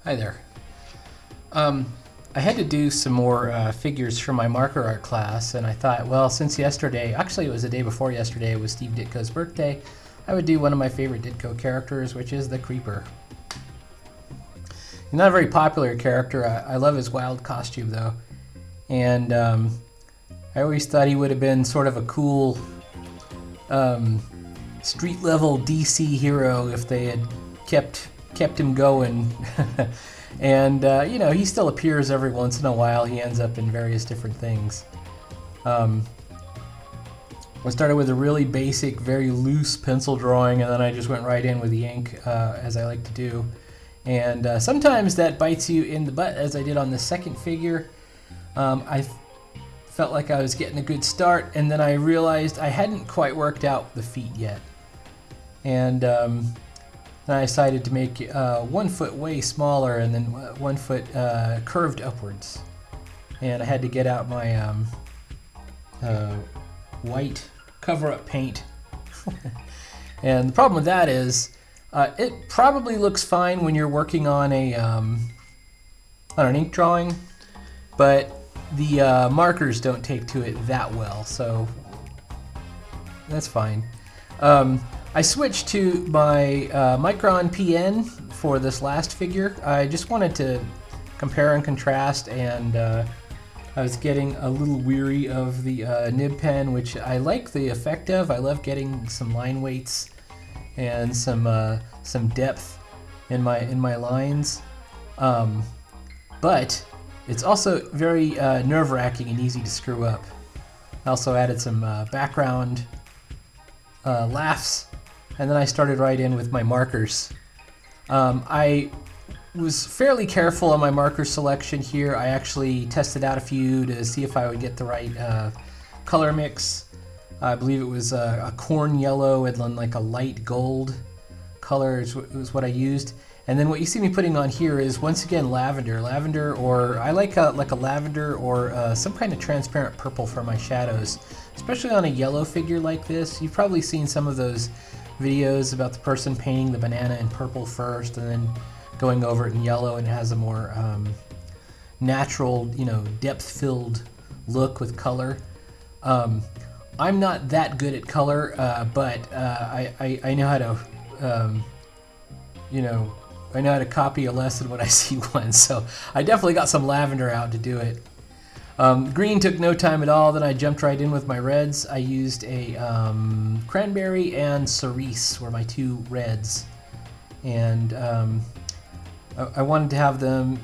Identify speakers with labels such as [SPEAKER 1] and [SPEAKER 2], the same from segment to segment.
[SPEAKER 1] Hi there. I had to do some more figures for my marker art class, and I thought, well, since yesterday, actually it was the day before yesterday, it was Steve Ditko's birthday, I would do one of my favorite Ditko characters, which is the Creeper. He's not a very popular character. I love his wild costume, though. And I always thought he would have been sort of a cool street-level DC hero if they had kept him going. And you know, he still appears every once in a while. He ends up in various different things. I started with a really basic, very loose pencil drawing, and then I just went right in with the ink, as I like to do. And sometimes that bites you in the butt, as I did on the second figure. I felt like I was getting a good start, and then I realized I hadn't quite worked out the feet yet. And then I decided to make 1 foot way smaller, and then 1 foot curved upwards. And I had to get out my white cover-up paint. And the problem with that is it probably looks fine when you're working on an ink drawing, but the markers don't take to it that well, so that's fine. I switched to my Micron PN for this last figure. I just wanted to compare and contrast, and I was getting a little weary of the nib pen, which I like the effect of. I love getting some line weights and some depth in my lines, but it's also very nerve-wracking and easy to screw up. I also added some background laughs, and then I started right in with my markers. I was fairly careful on my marker selection here. I actually tested out a few to see if I would get the right color mix. I believe it was a corn yellow and then like a light gold color was what I used. And then what you see me putting on here is, once again, lavender, or I like a lavender or some kind of transparent purple for my shadows, especially on a yellow figure like this. You've probably seen some of those videos about the person painting the banana in purple first and then going over it in yellow, and it has a more natural, you know, depth-filled look with color. I'm not that good at color, but I know how to, you know, I know how to copy a lesson when I see one, so I definitely got some lavender out to do it. Green took no time at all. Then I jumped right in with my reds. I used a cranberry and cerise were my 2 reds, and I wanted to have them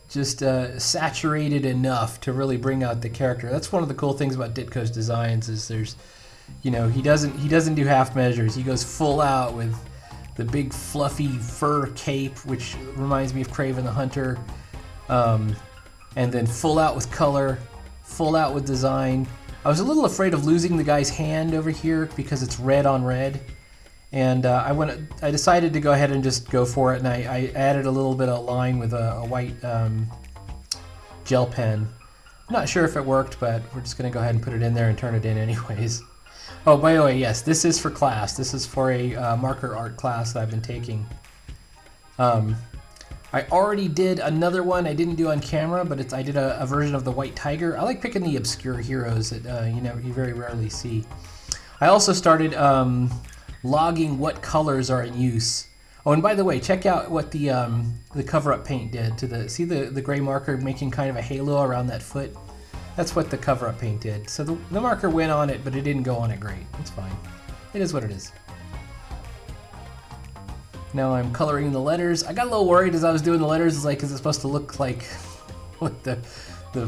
[SPEAKER 1] just saturated enough to really bring out the character. That's one of the cool things about Ditko's designs, is there's, you know, he doesn't do half measures. He goes full out with the big fluffy fur cape, which reminds me of Kraven the Hunter, and then full out with color, full out with design. I was a little afraid of losing the guy's hand over here because it's red on red, and I decided to go ahead and just go for it, and I added a little bit of line with a white gel pen. I'm not sure if it worked, but we're just going to go ahead and put it in there and turn it in anyways. Oh, by the way, yes, this is for class. This is for a marker art class that I've been taking. I already did another one I didn't do on camera, but I did a version of the White Tiger. I like picking the obscure heroes that you very rarely see. I also started logging what colors are in use. Oh, and by the way, check out what the cover-up paint did to the gray marker making kind of a halo around that foot. That's what the cover-up paint did. So the marker went on it, but it didn't go on it great. It's fine. It is what it is. Now I'm coloring the letters. I got a little worried as I was doing the letters. It's like, is it supposed to look like the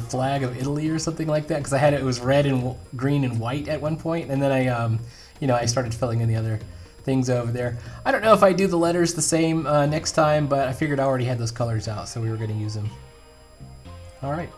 [SPEAKER 1] flag of Italy or something like that? Because it was red and green and white at one point, and then I started filling in the other things over there. I don't know if I do the letters the same next time, but I figured I already had those colors out, so we were going to use them. All right.